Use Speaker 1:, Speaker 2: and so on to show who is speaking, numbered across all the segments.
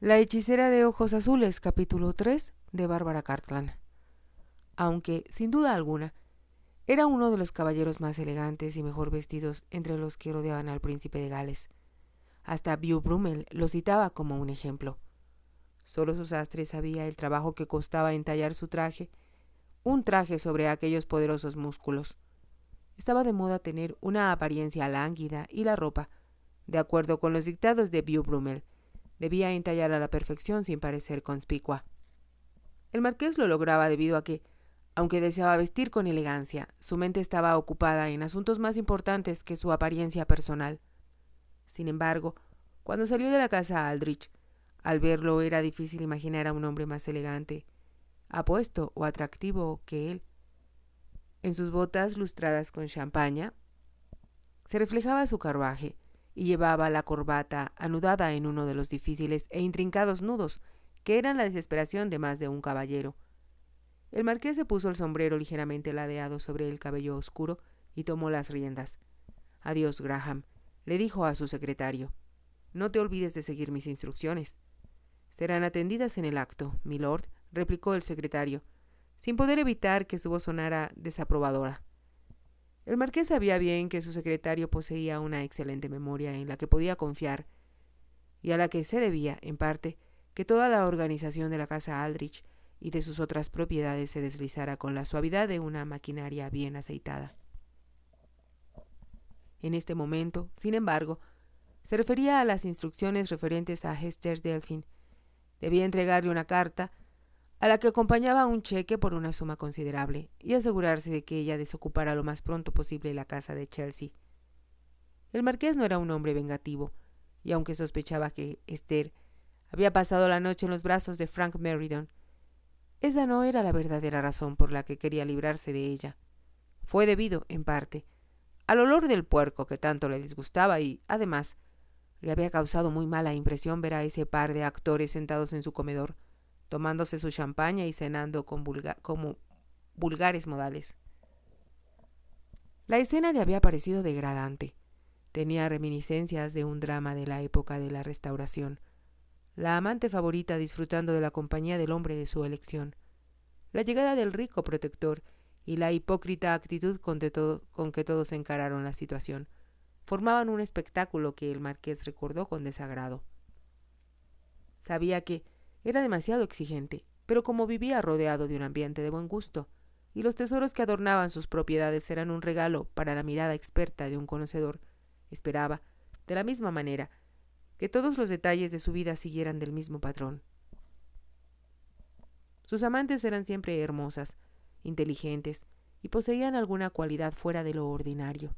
Speaker 1: La hechicera de ojos azules, capítulo 3, de Bárbara Cartland. Aunque, sin duda alguna, era uno de los caballeros más elegantes y mejor vestidos entre los que rodeaban al príncipe de Gales. Hasta Beau Brummel lo citaba como un ejemplo. Solo su sastre sabía el trabajo que costaba entallar su traje, un traje sobre aquellos poderosos músculos. Estaba de moda tener una apariencia lánguida y la ropa, de acuerdo con los dictados de Beau Brummel, debía entallar a la perfección sin parecer conspicua. El marqués lo lograba debido a que, aunque deseaba vestir con elegancia, su mente estaba ocupada en asuntos más importantes que su apariencia personal. Sin embargo, cuando salió de la casa Aldrich, al verlo era difícil imaginar a un hombre más elegante, apuesto o atractivo que él. En sus botas lustradas con champaña se reflejaba su carruaje, y llevaba la corbata anudada en uno de los difíciles e intrincados nudos que eran la desesperación de más de un caballero. El marqués se puso el sombrero ligeramente ladeado sobre el cabello oscuro y tomó las riendas. «Adiós, Graham», le dijo a su secretario. «No te olvides de seguir mis instrucciones». «Serán atendidas en el acto, milord», replicó el secretario, sin poder evitar que su voz sonara desaprobadora. El marqués sabía bien que su secretario poseía una excelente memoria en la que podía confiar, y a la que se debía, en parte, que toda la organización de la casa Aldrich y de sus otras propiedades se deslizara con la suavidad de una maquinaria bien aceitada. En este momento, sin embargo, se refería a las instrucciones referentes a Hester Delphine. Debía entregarle una carta, a la que acompañaba un cheque por una suma considerable, y asegurarse de que ella desocupara lo más pronto posible la casa de Chelsea. El marqués no era un hombre vengativo, y aunque sospechaba que Esther había pasado la noche en los brazos de Frank Merridon, esa no era la verdadera razón por la que quería librarse de ella. Fue debido, en parte, al olor del puerco que tanto le disgustaba y, además, le había causado muy mala impresión ver a ese par de actores sentados en su comedor, tomándose su champaña y cenando como vulgares modales. La escena le había parecido degradante. Tenía reminiscencias de un drama de la época de la Restauración. La amante favorita disfrutando de la compañía del hombre de su elección. La llegada del rico protector y la hipócrita actitud con que todos encararon la situación formaban un espectáculo que el marqués recordó con desagrado. Sabía que era demasiado exigente, pero como vivía rodeado de un ambiente de buen gusto, y los tesoros que adornaban sus propiedades eran un regalo para la mirada experta de un conocedor, esperaba, de la misma manera, que todos los detalles de su vida siguieran del mismo patrón. Sus amantes eran siempre hermosas, inteligentes, y poseían alguna cualidad fuera de lo ordinario.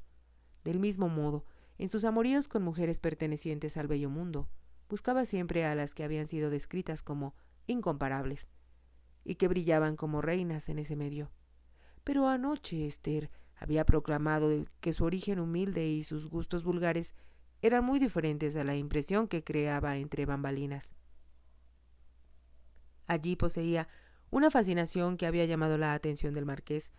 Speaker 1: Del mismo modo, en sus amoríos con mujeres pertenecientes al bello mundo, buscaba siempre a las que habían sido descritas como incomparables y que brillaban como reinas en ese medio. Pero anoche Esther había proclamado que su origen humilde y sus gustos vulgares eran muy diferentes a la impresión que creaba entre bambalinas. Allí poseía una fascinación que había llamado la atención del marqués,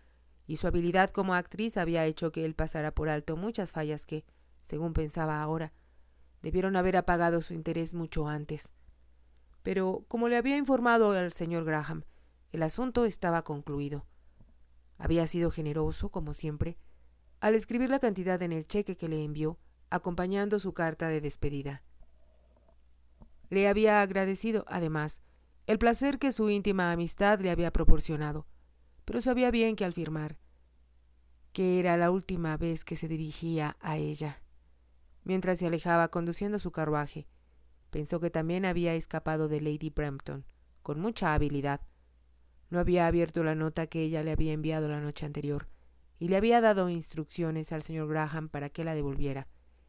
Speaker 1: y su habilidad como actriz había hecho que él pasara por alto muchas fallas que, según pensaba ahora, debieron haber apagado su interés mucho antes. Pero, como le había informado al señor Graham, el asunto estaba concluido. Había sido generoso, como siempre, al escribir la cantidad en el cheque que le envió, acompañando su carta de despedida. Le había agradecido, además, el placer que su íntima amistad le había proporcionado, pero sabía bien que al firmar, que era la última vez que se dirigía a ella. Mientras se alejaba conduciendo su carruaje, pensó que también había escapado de Lady Brampton, con mucha habilidad. No había abierto la nota que ella le había enviado la noche anterior, y le había dado instrucciones al señor Graham para que la devolviera,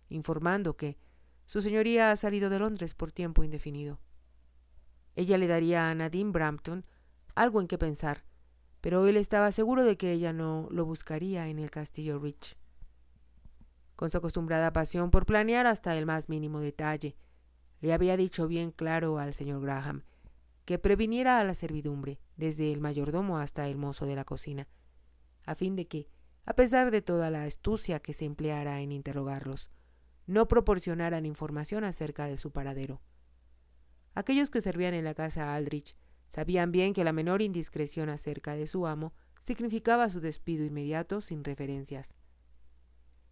Speaker 1: informando que su señoría ha salido de Londres por tiempo indefinido. Ella le daría a Nadine Brampton algo en qué pensar, pero él estaba seguro de que ella no lo buscaría en el castillo Rich. Con su acostumbrada pasión por planear hasta el más mínimo detalle, le había dicho bien claro al señor Graham que previniera a la servidumbre, desde el mayordomo hasta el mozo de la cocina, a fin de que, a pesar de toda la astucia que se empleara en interrogarlos, no proporcionaran información acerca de su paradero. Aquellos que servían en la casa Aldrich sabían bien que la menor indiscreción acerca de su amo significaba su despido inmediato sin referencias.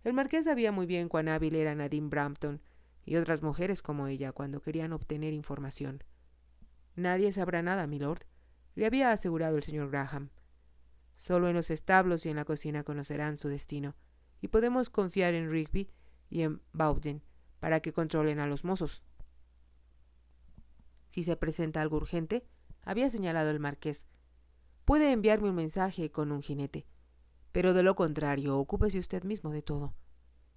Speaker 1: El marqués sabía muy bien cuán hábil era Nadine Brampton y otras mujeres como ella cuando querían obtener información. «Nadie sabrá nada, milord», le había asegurado el señor Graham. «Solo en los establos y en la cocina conocerán su destino, y podemos confiar en Rigby y en Bowden para que controlen a los mozos». «Si se presenta algo urgente», había señalado el marqués, «puede enviarme un mensaje con un jinete, pero de lo contrario, ocúpese usted mismo de todo.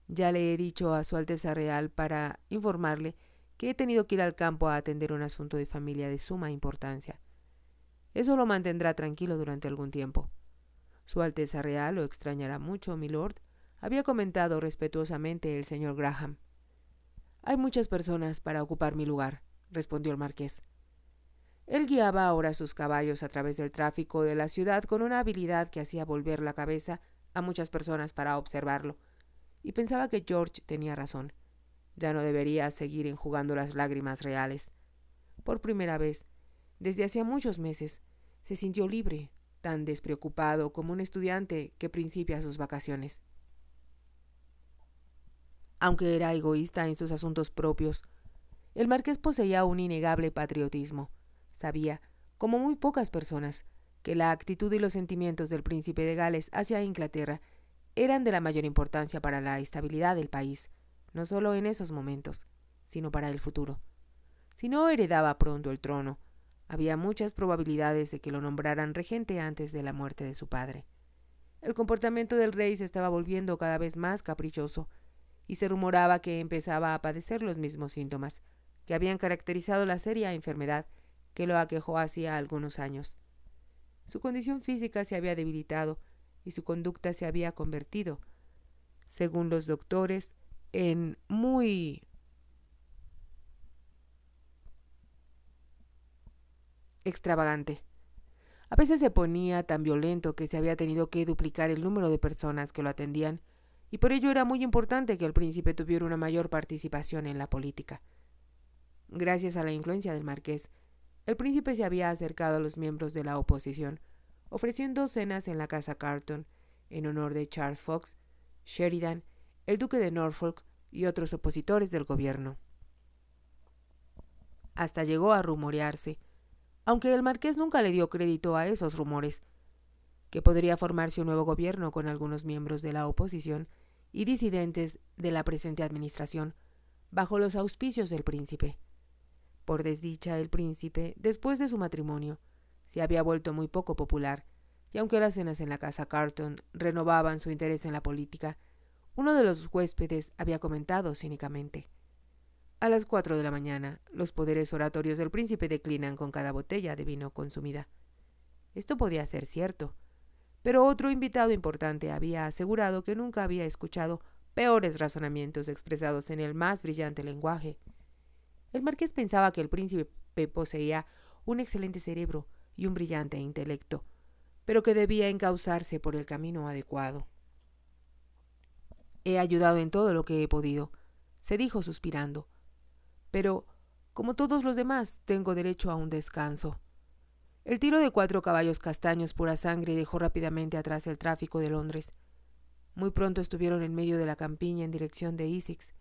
Speaker 1: Ya le he dicho a Su Alteza Real para informarle que he tenido que ir al campo a atender un asunto de familia de suma importancia. Eso lo mantendrá tranquilo durante algún tiempo. Su Alteza Real lo extrañará mucho, milord», había comentado respetuosamente el señor Graham. «Hay muchas personas para ocupar mi lugar», respondió el marqués. Él guiaba ahora sus caballos a través del tráfico de la ciudad con una habilidad que hacía volver la cabeza a muchas personas para observarlo, y pensaba que George tenía razón. Ya no debería seguir enjugando las lágrimas reales. Por primera vez, desde hacía muchos meses, se sintió libre, tan despreocupado como un estudiante que principia sus vacaciones. Aunque era egoísta en sus asuntos propios, el marqués poseía un innegable patriotismo. Sabía, como muy pocas personas, que la actitud y los sentimientos del príncipe de Gales hacia Inglaterra eran de la mayor importancia para la estabilidad del país, no solo en esos momentos, sino para el futuro. Si no heredaba pronto el trono, había muchas probabilidades de que lo nombraran regente antes de la muerte de su padre. El comportamiento del rey se estaba volviendo cada vez más caprichoso, y se rumoraba que empezaba a padecer los mismos síntomas que habían caracterizado la seria enfermedad que lo aquejó hacía algunos años. Su condición física se había debilitado y su conducta se había convertido, según los doctores, en muy extravagante. A veces se ponía tan violento que se había tenido que duplicar el número de personas que lo atendían, y por ello era muy importante que el príncipe tuviera una mayor participación en la política. Gracias a la influencia del marqués, el príncipe se había acercado a los miembros de la oposición, ofreciendo cenas en la casa Carlton en honor de Charles Fox, Sheridan, el duque de Norfolk y otros opositores del gobierno. Hasta llegó a rumorearse, aunque el marqués nunca le dio crédito a esos rumores, que podría formarse un nuevo gobierno con algunos miembros de la oposición y disidentes de la presente administración, bajo los auspicios del príncipe. Por desdicha, el príncipe, después de su matrimonio, se había vuelto muy poco popular, y aunque las cenas en la casa Carlton renovaban su interés en la política, uno de los huéspedes había comentado cínicamente: «A las 4 de la mañana, los poderes oratorios del príncipe declinan con cada botella de vino consumida». Esto podía ser cierto, pero otro invitado importante había asegurado que nunca había escuchado peores razonamientos expresados en el más brillante lenguaje. El marqués pensaba que el príncipe poseía un excelente cerebro y un brillante intelecto, pero que debía encauzarse por el camino adecuado. «He ayudado en todo lo que he podido», se dijo suspirando, «pero, como todos los demás, tengo derecho a un descanso». El tiro de 4 caballos castaños pura sangre dejó rápidamente atrás el tráfico de Londres. Muy pronto estuvieron en medio de la campiña en dirección de Essex,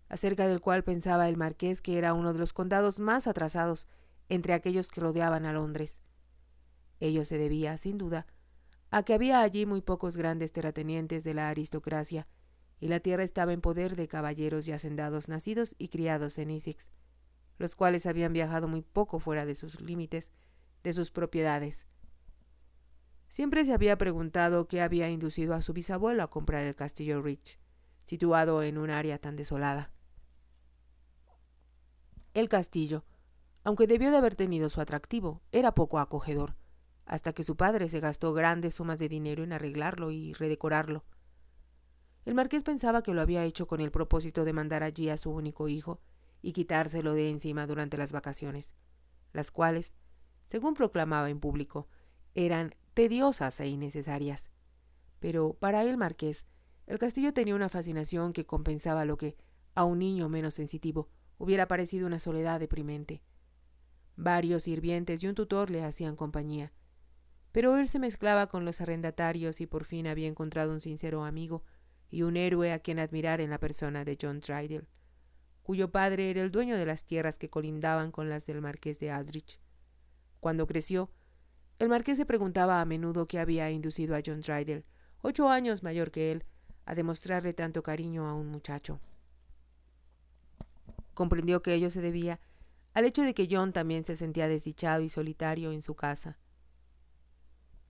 Speaker 1: acerca del cual pensaba el marqués que era uno de los condados más atrasados entre aquellos que rodeaban a Londres. Ello se debía, sin duda, a que había allí muy pocos grandes terratenientes de la aristocracia, y la tierra estaba en poder de caballeros y hacendados nacidos y criados en Essex, los cuales habían viajado muy poco fuera de sus límites, de sus propiedades. Siempre se había preguntado qué había inducido a su bisabuelo a comprar el castillo Rich, situado en un área tan desolada. El castillo, aunque debió de haber tenido su atractivo, era poco acogedor, hasta que su padre se gastó grandes sumas de dinero en arreglarlo y redecorarlo. El marqués pensaba que lo había hecho con el propósito de mandar allí a su único hijo y quitárselo de encima durante las vacaciones, las cuales, según proclamaba en público, eran tediosas e innecesarias. Pero para el marqués, el castillo tenía una fascinación que compensaba lo que, a un niño menos sensitivo, hubiera parecido una soledad deprimente. Varios sirvientes y un tutor le hacían compañía, pero él se mezclaba con los arrendatarios y por fin había encontrado un sincero amigo y un héroe a quien admirar en la persona de John Trudell, cuyo padre era el dueño de las tierras que colindaban con las del marqués de Aldrich. Cuando creció, el marqués se preguntaba a menudo qué había inducido a John Trudell, 8 años mayor que él, a demostrarle tanto cariño a un muchacho. Comprendió que ello se debía al hecho de que John también se sentía desdichado y solitario en su casa.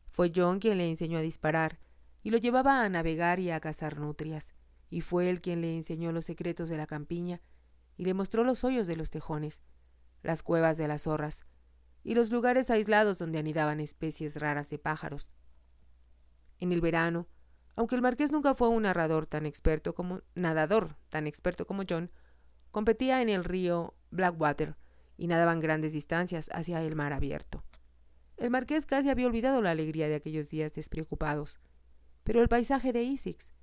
Speaker 1: Fue John quien le enseñó a disparar y lo llevaba a navegar y a cazar nutrias, y fue él quien le enseñó los secretos de la campiña y le mostró los hoyos de los tejones, las cuevas de las zorras y los lugares aislados donde anidaban especies raras de pájaros. En el verano, aunque el marqués nunca fue un nadador tan experto como John, competía en el río Blackwater y nadaban grandes distancias hacia el mar abierto. El marqués casi había olvidado la alegría de aquellos días despreocupados, pero el paisaje de Essex,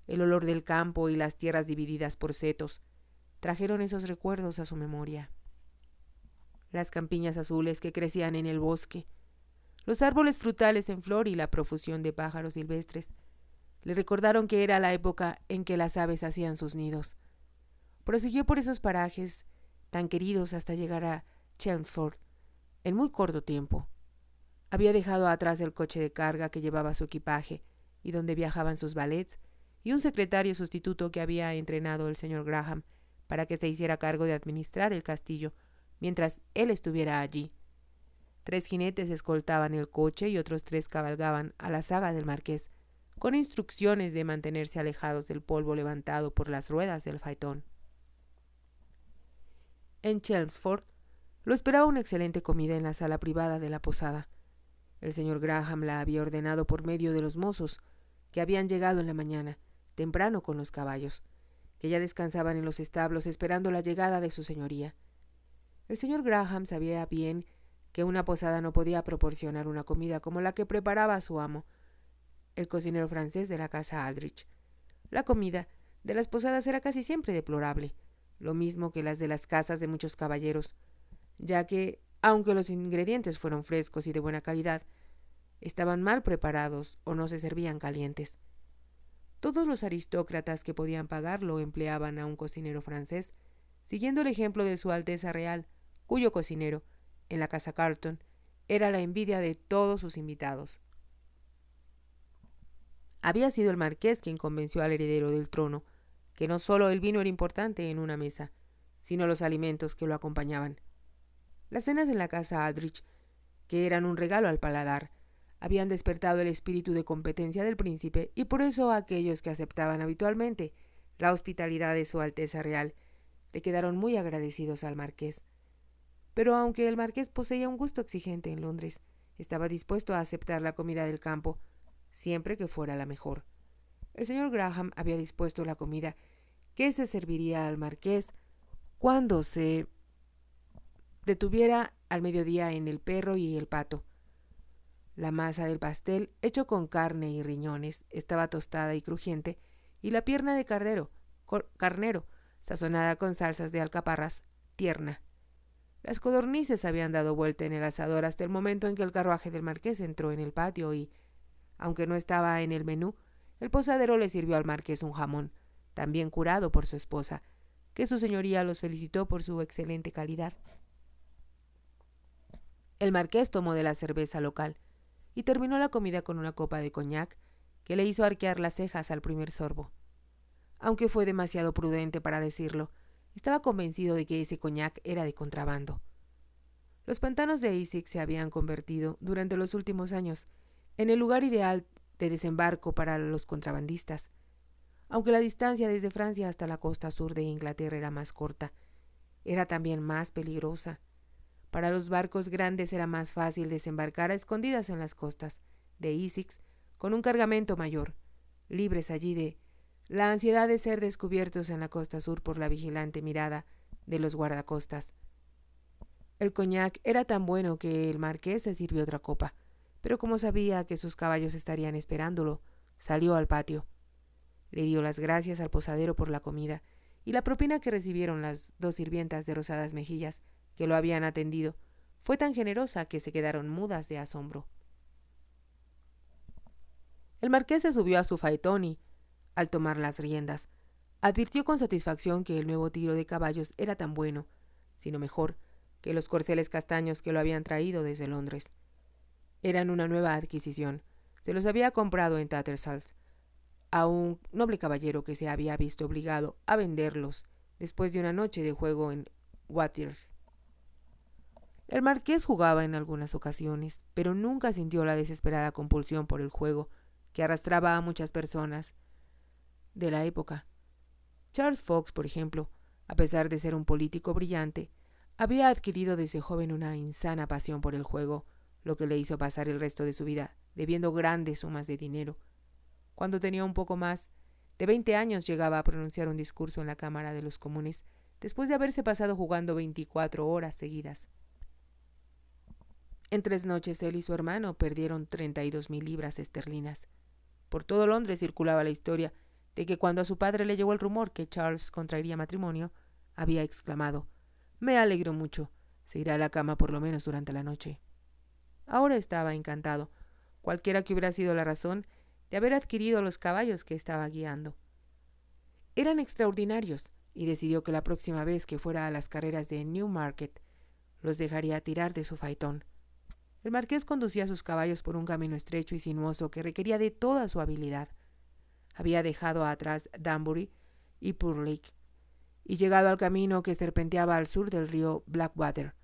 Speaker 1: el olor del campo y las tierras divididas por setos, trajeron esos recuerdos a su memoria. Las campiñas azules que crecían en el bosque, los árboles frutales en flor y la profusión de pájaros silvestres le recordaron que era la época en que las aves hacían sus nidos. Prosiguió por esos parajes tan queridos hasta llegar a Chelmsford en muy corto tiempo. Había dejado atrás el coche de carga que llevaba su equipaje y donde viajaban sus valets y un secretario sustituto que había entrenado el señor Graham para que se hiciera cargo de administrar el castillo mientras él estuviera allí. 3 jinetes escoltaban el coche y otros 3 cabalgaban a la zaga del marqués, con instrucciones de mantenerse alejados del polvo levantado por las ruedas del faetón. En Chelmsford lo esperaba una excelente comida en la sala privada de la posada. El señor Graham la había ordenado por medio de los mozos, que habían llegado en la mañana, temprano con los caballos, que ya descansaban en los establos esperando la llegada de su señoría. El señor Graham sabía bien que una posada no podía proporcionar una comida como la que preparaba su amo, el cocinero francés de la casa Aldrich. La comida de las posadas era casi siempre deplorable, lo mismo que las de las casas de muchos caballeros, ya que, aunque los ingredientes fueron frescos y de buena calidad, estaban mal preparados o no se servían calientes. Todos los aristócratas que podían pagarlo empleaban a un cocinero francés, siguiendo el ejemplo de su Alteza Real, cuyo cocinero, en la casa Carlton, era la envidia de todos sus invitados. Había sido el marqués quien convenció al heredero del trono que no solo el vino era importante en una mesa, sino los alimentos que lo acompañaban. Las cenas en la casa Aldrich, que eran un regalo al paladar, habían despertado el espíritu de competencia del príncipe y por eso aquellos que aceptaban habitualmente la hospitalidad de su Alteza Real le quedaron muy agradecidos al marqués. Pero aunque el marqués poseía un gusto exigente en Londres, estaba dispuesto a aceptar la comida del campo, siempre que fuera la mejor. El señor Graham había dispuesto la comida que se serviría al marqués cuando se detuviera al mediodía en el perro y el pato. La masa del pastel, hecho con carne y riñones, estaba tostada y crujiente, y la pierna de carnero, sazonada con salsas de alcaparras, tierna. Las codornices habían dado vuelta en el asador hasta el momento en que el carruaje del marqués entró en el patio y, aunque no estaba en el menú, el posadero le sirvió al marqués un jamón, también curado por su esposa, que su señoría los felicitó por su excelente calidad. El marqués tomó de la cerveza local y terminó la comida con una copa de coñac que le hizo arquear las cejas al primer sorbo. Aunque fue demasiado prudente para decirlo, estaba convencido de que ese coñac era de contrabando. Los pantanos de Essex se habían convertido, durante los últimos años, en el lugar ideal de desembarco para los contrabandistas. Aunque la distancia desde Francia hasta la costa sur de Inglaterra era más corta, era también más peligrosa. Para los barcos grandes era más fácil desembarcar a escondidas en las costas de Essex con un cargamento mayor, libres allí de la ansiedad de ser descubiertos en la costa sur por la vigilante mirada de los guardacostas. El coñac era tan bueno que el marqués se sirvió otra copa, pero como sabía que sus caballos estarían esperándolo, salió al patio. Le dio las gracias al posadero por la comida y la propina que recibieron las 2 sirvientas de rosadas mejillas que lo habían atendido Fue tan generosa que se quedaron mudas de asombro. El marqués se subió a su faetón y, al tomar las riendas, advirtió con satisfacción que el nuevo tiro de caballos era tan bueno, sino mejor, que los corceles castaños que lo habían traído desde Londres. Eran una nueva adquisición. Se los había comprado en Tattersall's a un noble caballero que se había visto obligado a venderlos después de una noche de juego en Watier's. El marqués jugaba en algunas ocasiones, pero nunca sintió la desesperada compulsión por el juego que arrastraba a muchas personas de la época. Charles Fox, por ejemplo, a pesar de ser un político brillante, había adquirido desde joven una insana pasión por el juego, lo que le hizo pasar el resto de su vida debiendo grandes sumas de dinero. Cuando tenía un poco más de 20 años llegaba a pronunciar un discurso en la Cámara de los Comunes, después de haberse pasado jugando 24 horas seguidas. En 3 noches él y su hermano perdieron 32,000 libras esterlinas. Por todo Londres circulaba la historia de que cuando a su padre le llegó el rumor que Charles contraería matrimonio, había exclamado: «Me alegro mucho, se irá a la cama por lo menos durante la noche». Ahora estaba encantado, cualquiera que hubiera sido la razón, de haber adquirido los caballos que estaba guiando. Eran extraordinarios, y decidió que la próxima vez que fuera a las carreras de Newmarket los dejaría tirar de su faetón. El marqués conducía sus caballos por un camino estrecho y sinuoso que requería de toda su habilidad. Había dejado atrás Danbury y Purlake, y llegado al camino que serpenteaba al sur del río Blackwater,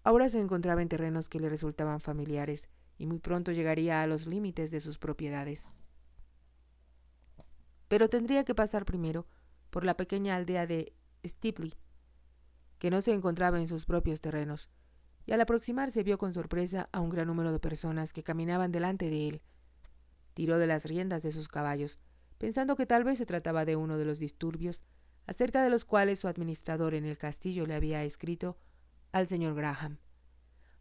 Speaker 1: ahora se encontraba en terrenos que le resultaban familiares, y muy pronto llegaría a los límites de sus propiedades. Pero tendría que pasar primero por la pequeña aldea de Steepley, que no se encontraba en sus propios terrenos, y al aproximarse vio con sorpresa a un gran número de personas que caminaban delante de él. Tiró de las riendas de sus caballos, pensando que tal vez se trataba de uno de los disturbios acerca de los cuales su administrador en el castillo le había escrito al señor Graham.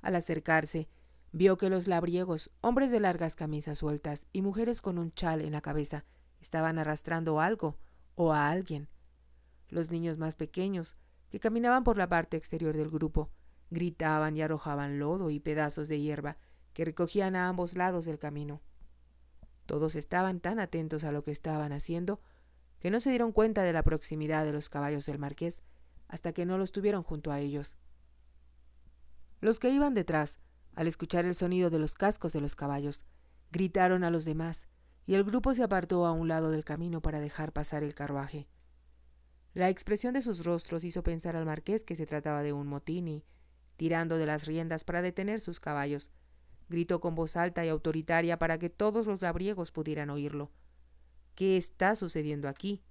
Speaker 1: Al acercarse, vio que los labriegos, hombres de largas camisas sueltas y mujeres con un chal en la cabeza, estaban arrastrando algo o a alguien. Los niños más pequeños, que caminaban por la parte exterior del grupo, gritaban y arrojaban lodo y pedazos de hierba que recogían a ambos lados del camino. Todos estaban tan atentos a lo que estaban haciendo que no se dieron cuenta de la proximidad de los caballos del marqués hasta que no los tuvieron junto a ellos. Los que iban detrás, al escuchar el sonido de los cascos de los caballos, gritaron a los demás, y el grupo se apartó a un lado del camino para dejar pasar el carruaje. La expresión de sus rostros hizo pensar al marqués que se trataba de un motín y, tirando de las riendas para detener sus caballos, gritó con voz alta y autoritaria para que todos los labriegos pudieran oírlo: «¿Qué está sucediendo aquí?».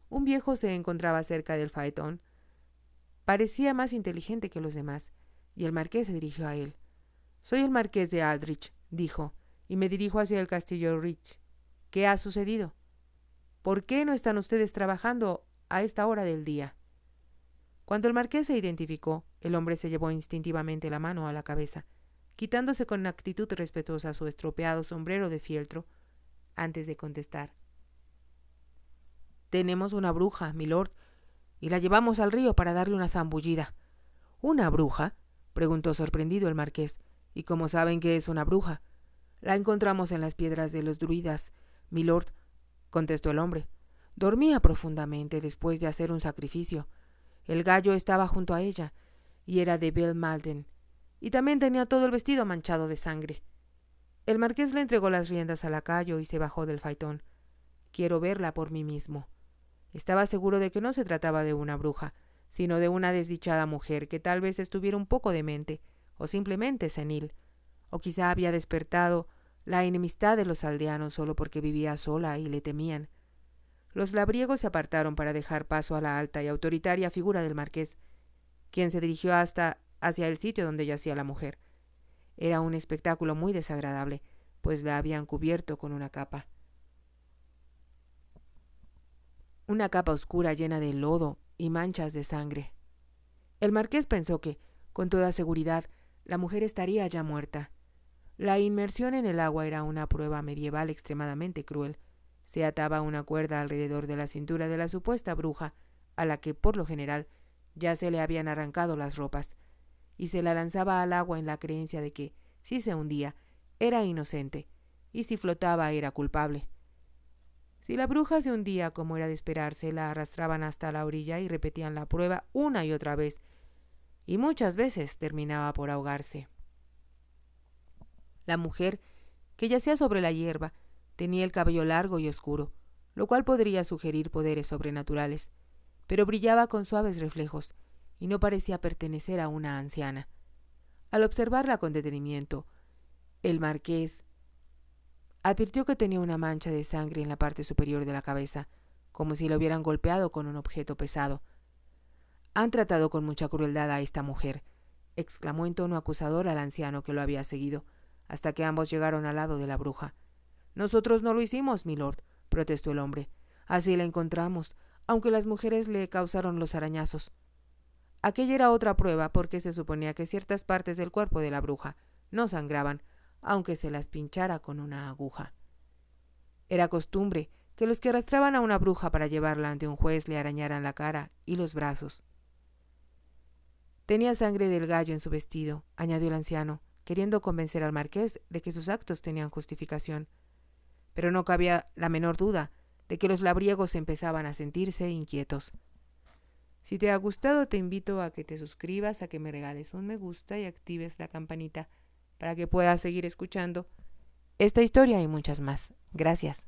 Speaker 1: Un viejo se encontraba cerca del faetón. Parecía más inteligente que los demás, y el marqués se dirigió a él. «Soy el marqués de Aldrich», dijo, «y me dirijo hacia el castillo Rich. ¿Qué ha sucedido? ¿Por qué no están ustedes trabajando a esta hora del día?». Cuando el marqués se identificó, el hombre se llevó instintivamente la mano a la cabeza, quitándose con actitud respetuosa su estropeado sombrero de fieltro, antes de contestar: «Tenemos una bruja, milord, y la llevamos al río para darle una zambullida». «¿Una bruja?», preguntó sorprendido el marqués. «¿Y cómo saben que es una bruja?». «La encontramos en las piedras de los druidas, milord», contestó el hombre. «Dormía profundamente después de hacer un sacrificio. El gallo estaba junto a ella, y era de Bill Malden, y también tenía todo el vestido manchado de sangre». El marqués le entregó las riendas al lacayo y se bajó del faetón. «Quiero verla por mí mismo». Estaba seguro de que no se trataba de una bruja, sino de una desdichada mujer que tal vez estuviera un poco demente, o simplemente senil, o quizá había despertado la enemistad de los aldeanos solo porque vivía sola y le temían. Los labriegos se apartaron para dejar paso a la alta y autoritaria figura del marqués, quien se dirigió hacia el sitio donde yacía la mujer. Era un espectáculo muy desagradable, pues la habían cubierto con una capa oscura llena de lodo y manchas de sangre. El marqués pensó que, con toda seguridad, la mujer estaría ya muerta. La inmersión en el agua era una prueba medieval extremadamente cruel. Se ataba una cuerda alrededor de la cintura de la supuesta bruja, a la que, por lo general, ya se le habían arrancado las ropas, y se la lanzaba al agua en la creencia de que, si se hundía, era inocente, y si flotaba era culpable. Si la bruja se hundía, como era de esperarse, la arrastraban hasta la orilla y repetían la prueba una y otra vez, y muchas veces terminaba por ahogarse. La mujer, que yacía sobre la hierba, tenía el cabello largo y oscuro, lo cual podría sugerir poderes sobrenaturales, pero brillaba con suaves reflejos, y no parecía pertenecer a una anciana. Al observarla con detenimiento, el marqués advirtió que tenía una mancha de sangre en la parte superior de la cabeza, como si la hubieran golpeado con un objeto pesado. «Han tratado con mucha crueldad a esta mujer», exclamó en tono acusador al anciano que lo había seguido, hasta que ambos llegaron al lado de la bruja. «Nosotros no lo hicimos, milord», protestó el hombre. «Así la encontramos, aunque las mujeres le causaron los arañazos». Aquella era otra prueba, porque se suponía que ciertas partes del cuerpo de la bruja no sangraban, aunque se las pinchara con una aguja. Era costumbre que los que arrastraban a una bruja para llevarla ante un juez le arañaran la cara y los brazos. «Tenía sangre del gallo en su vestido», añadió el anciano, queriendo convencer al marqués de que sus actos tenían justificación. Pero no cabía la menor duda de que los labriegos empezaban a sentirse inquietos. Si te ha gustado, te invito a que te suscribas, a que me regales un me gusta y actives la campanita para que puedas seguir escuchando esta historia y muchas más. Gracias.